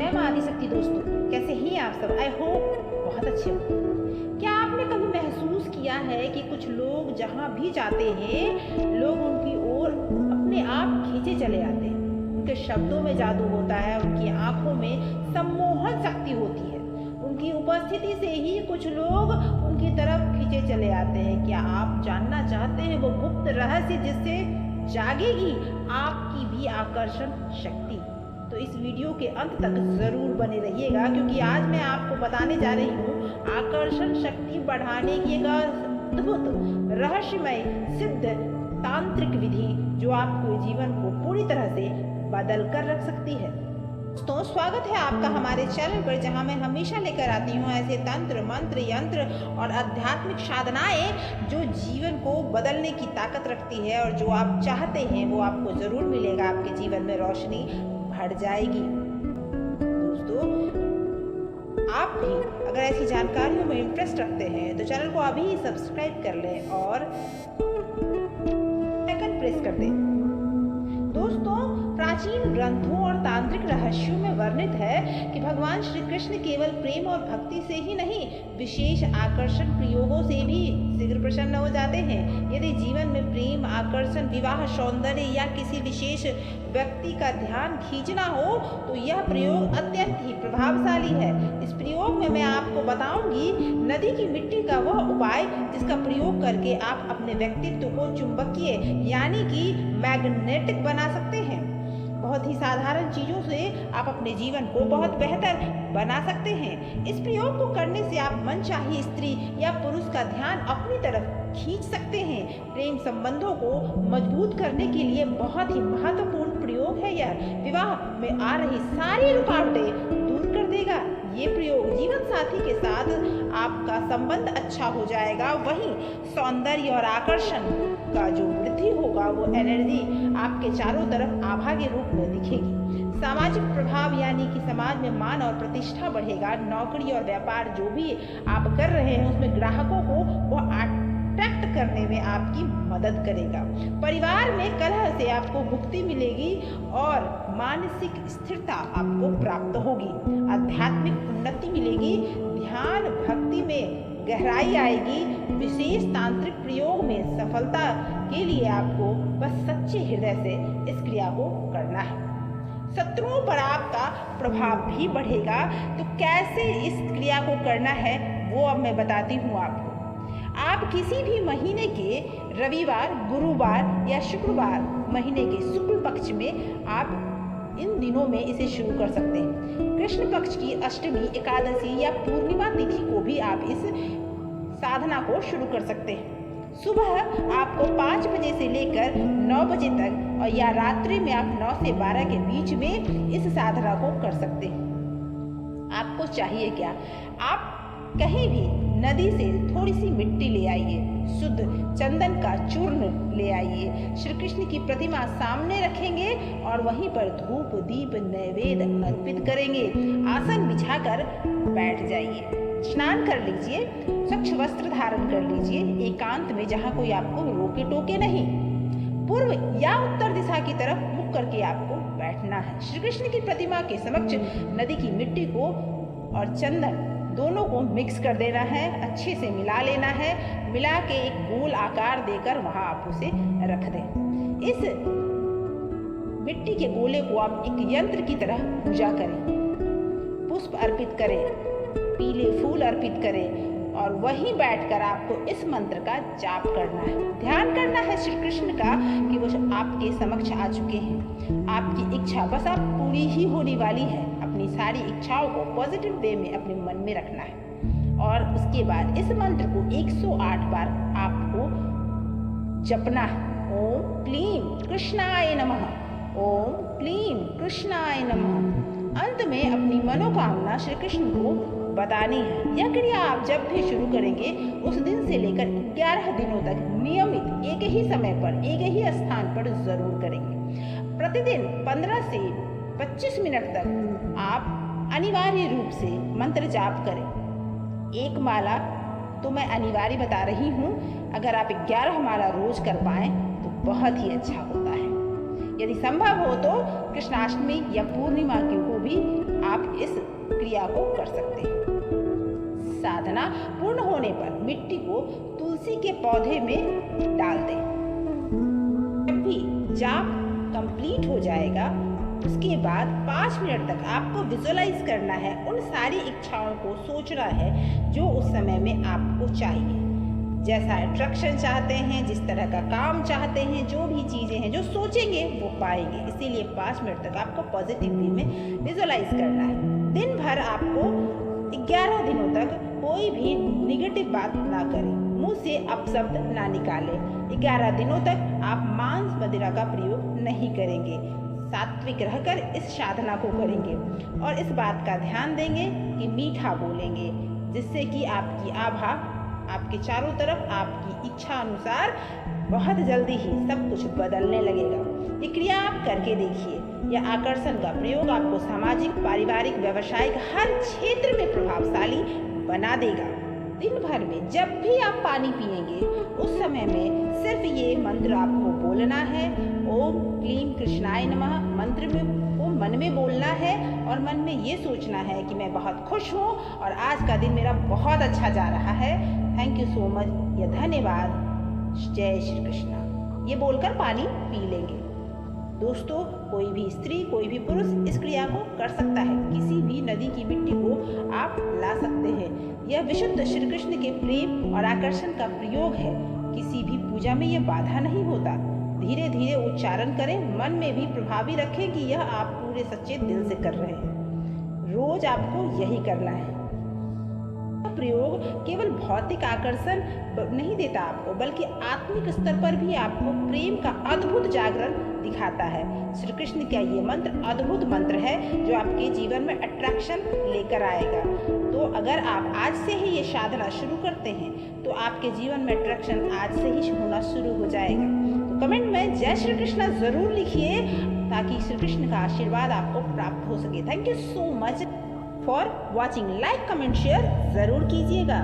जय मां आदिशक्ति दोस्तों, कैसे हैं आप सब? आई होप बहुत अच्छे हो। क्या आपने कभी महसूस किया है कि कुछ लोग जहाँ भी जाते हैं लोग उनकी ओर अपने आप खींचे चले आते हैं। उनके शब्दों में जादू होता है, उनकी आंखों में सम्मोहन शक्ति होती है। उनकी उपस्थिति से ही कुछ लोग उनकी तरफ खींचे चले आते हैं। क्या आप जानना चाहते हैं वो गुप्त रहस्य जिससे जागेगी आपकी भी आकर्षण शक्ति? तो इस वीडियो के अंत तक जरूर बने रहिएगा, क्योंकि आज मैं आपको बताने जा रही हूँ आकर्षण शक्ति बढ़ाने की एक अद्भुत रहस्यमय सिद्ध तांत्रिक विधि जो आपके जीवन को पूरी तरह से बदल कर रख सकती है। दोस्तों, स्वागत है आपका हमारे चैनल पर, जहां मैं हमेशा लेकर आती हूं ऐसे तंत्र मंत्र यंत्र और आध्यात्मिक साधनाएं जो जीवन को बदलने की ताकत रखती है, और जो आप चाहते हैं वो आपको जरूर मिलेगा। आपके जीवन में रोशनी बढ़ जाएगी। दोस्तों, आप भी अगर ऐसी जानकारियों में इंटरेस्ट रखते हैं तो चैनल को अभी सब्सक्राइब कर लें और आइकन प्रेस कर दें। दोस्तों, प्राचीन ग्रंथों और तांत्रिक रहस्यों में वर्णित है कि भगवान श्री कृष्ण केवल प्रेम और भक्ति से ही नहीं, विशेष आकर्षण प्रयोगों से भी शीघ्र प्रसन्न हो जाते हैं। यदि जीवन में प्रेम, आकर्षण, विवाह, सौंदर्य या किसी विशेष व्यक्ति का ध्यान खींचना हो तो यह प्रयोग अत्यंत ही प्रभावशाली है। इस प्रयोग में मैं आपको बताऊंगी नदी की मिट्टी का वह उपाय जिसका प्रयोग करके आप अपने व्यक्तित्व को चुंबकीय यानी कि मैग्नेटिक बना सकते हैं। बहुत ही साधारण चीजों से आप अपने जीवन को बहुत बेहतर बना सकते हैं। इस प्रयोग को करने से आप मनचाही स्त्री या पुरुष का ध्यान अपनी तरफ खींच सकते हैं। प्रेम संबंधों को मजबूत करने के लिए बहुत ही महत्वपूर्ण प्रयोग है यह। विवाह में आ रही सारी रुकावटें दूर कर देगा ये प्रयोग। जीवन साथी के साथ आपका संबंध अच्छा हो जाएगा। वहीं सौंदर्य और आकर्षण का जो वृद्धि होगा वो एनर्जी आपके चारों तरफ आभा के रूप में दिखेगी। सामाजिक प्रभाव यानी कि समाज में मान और प्रतिष्ठा बढ़ेगा। नौकरी और व्यापार जो भी आप कर रहे हैं उसमें ग्राहकों को वह अट्रैक्ट करने में आपकी मदद करेगा। परिवार में कलह से आपको मुक्ति मिलेगी और मानसिक स्थिरता आपको प्राप्त होगी। आध्यात्मिक उन्नति मिलेगी। ध्यान भक्ति में गहराई आएगी। विशेष तांत्रिक प्रयोग में सफलता के लिए आपको बस सच्चे हृदय से इस क्रिया को करना है। शत्रुओं पर आपका प्रभाव भी बढ़ेगा। तो कैसे इस क्रिया को करना है वो अब मैं बताती हूँ आपको। आप किसी भी महीने के रविवार, गुरुवार या शुक्रवार, महीने के शुक्ल पक्ष में आप इन दिनों में इसे शुरू कर सकते हैं। कृष्ण पक्ष की अष्टमी, एकादशी या पूर्णिमा तिथि को भी आप इस साधना को शुरू कर सकते हैं। सुबह आपको 5 बजे से लेकर 9 बजे तक और या रात्रि में आप 9 से 12 के बीच में इस साधना को कर सकते हैं। आपको चाहिए क्या? आप कहीं भी नदी से थोड़ी सी मिट्टी ले आइए, शुद्ध चंदन का चूर्ण ले आइए, श्री कृष्ण की प्रतिमा सामने रखेंगे और वहीं पर धूप, दीप, नैवेद्य अर्पित करेंगे। आसन बिछाकर बैठ जाइए, स्नान कर लीजिए, स्वच्छ वस्त्र धारण कर लीजिए, एकांत में जहाँ कोई आपको रोके टोके नहीं। पूर्व या उत्तर दिशा की तरफ मुख करके आपको बैठना है। श्री कृष्ण की प्रतिमा के समक्ष नदी की मिट्टी को और चंदन दोनों को मिक्स कर देना है, अच्छे से मिला लेना है। मिला के एक गोल आकार देकर वहां आप उसे रख दें। इस मिट्टी के गोले को आप एक यंत्र की तरह पूजा करें, पुष्प अर्पित करें, पीले फूल अर्पित करें और वहीं बैठकर आपको इस मंत्र का जाप करना है। ध्यान करना है श्री कृष्ण का कि वो आपके समक्ष आ चुके हैं। आपकी इच्छा बस आप पूरी ही होने वाली है। अपनी सारी इच्छाओं को पॉजिटिव वे में अपने मन में रखना है और उसके बाद इस मंत्र को 108 बार आपको जपना है। ओम क्लीम कृष्णाय नमः, ओम क्लीम कृष्णाय नमः। अंत में अपनी मनोकामना श्री कृष्ण को बतानी है। यह क्रिया आप जब भी शुरू करेंगे उस दिन से लेकर 11 दिनों तक नियमित एक ही समय पर एक ही स्थान पर जरूर करेंगे। प्रतिदिन 15 से 25 मिनट तक आप अनिवार्य रूप से मंत्र जाप करें। एक माला तो मैं अनिवार्य बता रही हूँ। अगर आप 11 माला रोज कर पाएं तो बहुत ही अच्छा होता है। यदि संभव हो तो कृष्णाष्टमी या पूर्णिमा को भी आप क्रिया को कर सकते हैं। साधना पूर्ण होने पर मिट्टी को तुलसी के पौधे में डाल दें। जब भी जाप कंप्लीट हो जाएगा उसके बाद 5 मिनट तक आपको विजुअलाइज करना है, उन सारी इच्छाओं को सोचना है जो उस समय में आपको चाहिए। जैसा अट्रैक्शन चाहते हैं, जिस तरह का काम चाहते हैं, जो भी चीज़ें हैं जो सोचेंगे वो पाएंगे। इसीलिए 5 मिनट तक आपको पॉजिटिव वे में विजुअलाइज करना है। दिन भर आपको 11 दिनों तक कोई भी निगेटिव बात ना करें, मुंह से अपशब्द ना निकालें। 11 दिनों तक आप मांस मदिरा का प्रयोग नहीं करेंगे, सात्विक रहकर इस साधना को करेंगे और इस बात का ध्यान देंगे कि मीठा बोलेंगे, जिससे कि आपकी आभा आपके चारों तरफ आपकी इच्छा अनुसार बहुत जल्दी ही सब कुछ बदलने लगेगा। ये क्रिया आप करके देखिए। यह आकर्षण का प्रयोग आपको सामाजिक, पारिवारिक, व्यावसायिक हर क्षेत्र में प्रभावशाली बना देगा। दिन भर में जब भी आप पानी पिएंगे उस समय में सिर्फ ये मंत्र आपको बोलना है, ओम क्लीम कृष्णाय नमः। मंत्र में वो मन में बोलना है और मन में ये सोचना है कि मैं बहुत खुश हूँ और आज का दिन मेरा बहुत अच्छा जा रहा है, थैंक यू सो मच, या धन्यवाद, जय श्री कृष्णा, ये बोलकर पानी पी लेंगे। दोस्तों, कोई भी स्त्री, कोई भी पुरुष इस क्रिया को कर सकता है। किसी भी नदी की मिट्टी को आप ला सकते हैं। यह विशुद्ध श्री कृष्ण के प्रेम और आकर्षण का प्रयोग है। किसी भी पूजा में यह बाधा नहीं होता। धीरे धीरे उच्चारण करें, मन में भी प्रभावी रखें कि यह आप पूरे सच्चे दिल से कर रहे हैं। रोज आपको यही करना है। प्रयोग केवल भौतिक आकर्षण नहीं देता आपको, बल्कि आत्मिक स्तर पर भी आपको प्रेम का अद्भुत जागरण दिखाता है। श्री कृष्ण का ये मंत्र अद्भुत मंत्र है जो आपके जीवन में अट्रैक्शन लेकर आएगा। तो अगर आप आज से ही ये साधना शुरू करते हैं तो आपके जीवन में अट्रैक्शन आज से ही होना शुरू हो जाएगा। तो कमेंट में जय श्री कृष्ण जरूर लिखिए ताकि श्री कृष्ण का आशीर्वाद आपको प्राप्त हो सके। Thank you so much for watching. Like, comment, share जरूर कीजिएगा।